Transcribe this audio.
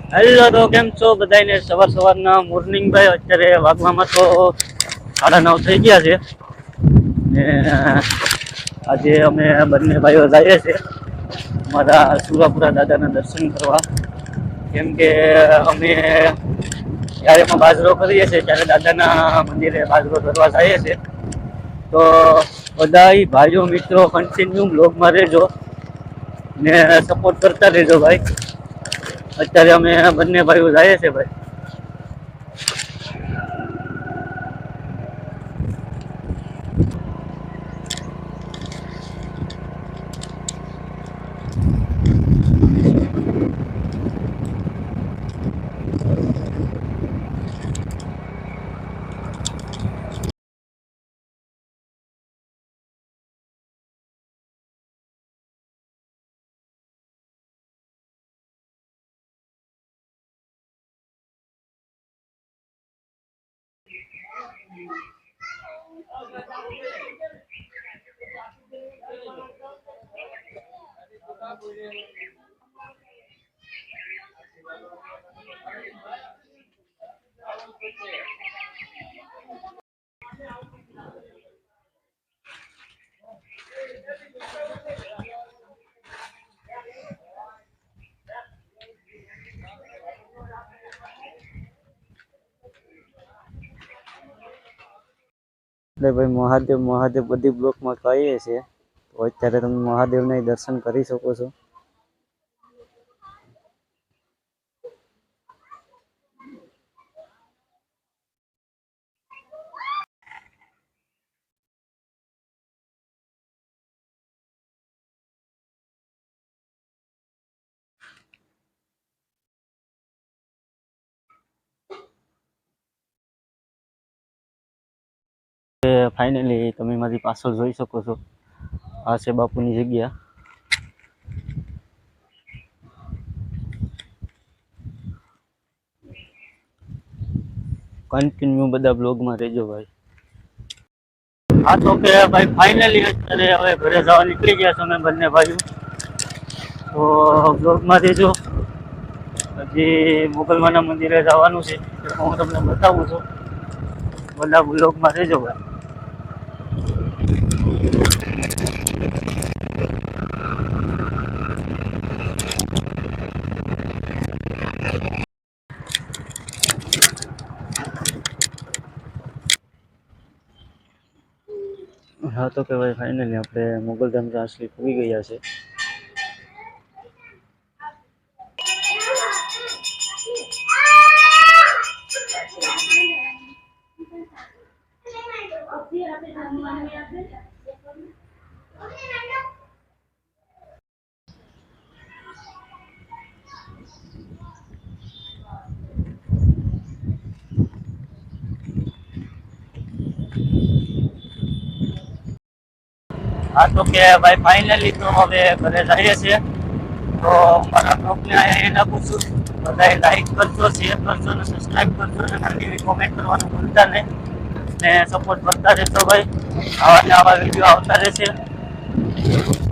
Hello, તો કેમ છો બધાને? સવારના મોર્નિંગ ભાઈ. અત્યારે વાગવામાં તો 9:30 થઈ ગયા છે ને. આજે અમે બંને ભાઈઓ જઈએ છીએ મારા સુરાપુરા દાદાના દર્શન કરવા. કેમ કે અમે જ્યારે પણ બાજરો કરીએ છીએ ત્યારે દાદાના મંદિરે બાજરો કરવા જઈએ છીએ. તો બધા ભાઈઓ મિત્રો કન્ટિન્યુ બ્લોગમાં રહેજો ને સપોર્ટ કરતા રહેજો ભાઈ. અત્યારે અમે બંને ભાઈઓ જઈએ છે ભાઈ. એટલે ભાઈ મહાદેવ મહાદેવ બધી બ્લોકમાં કહીએ છીએ. તો અત્યારે તમે મહાદેવના દર્શન કરી શકો છો. ફાઇનલી તમે મારી પાછળ જોઈ શકો છો, આ છે બાપુની જગ્યા. કન્ટિન્યુ બધા બ્લોગમાં રહેજો ભાઈ. હા તો કે ભાઈ ફાઇનલી અત્યારે હવે ઘરે જવા નીકળી ગયા છો અમે બંને ભાઈઓ. તો બ્લોગમાં રહેજો. હજી મોગલમાના મંદિરે જવાનું છે, હું તમને બતાવું છું. બધા બ્લોગમાં રહેજો ભાઈ. હા તો કે ભાઈ ફાઇનલી આપણે મોગલધામ રાસલી પૂરી ગયા છે. હા તો કે ભાઈ ફાઇનલી તો હવે ઘરે જઈએ છીએ. તો મારા બ્લોગને અહીંયા નાખું છું. બધાએ લાઈક કરજો, શેર કરજો અને સબસ્ક્રાઈબ કરજો અને ખાલી કોમેન્ટ કરવાનું ભૂલતા નહીં ને સપોર્ટ કરતા રહેજો ભાઈ. આવા ને આવા વિડીયો આવતા રહેશે.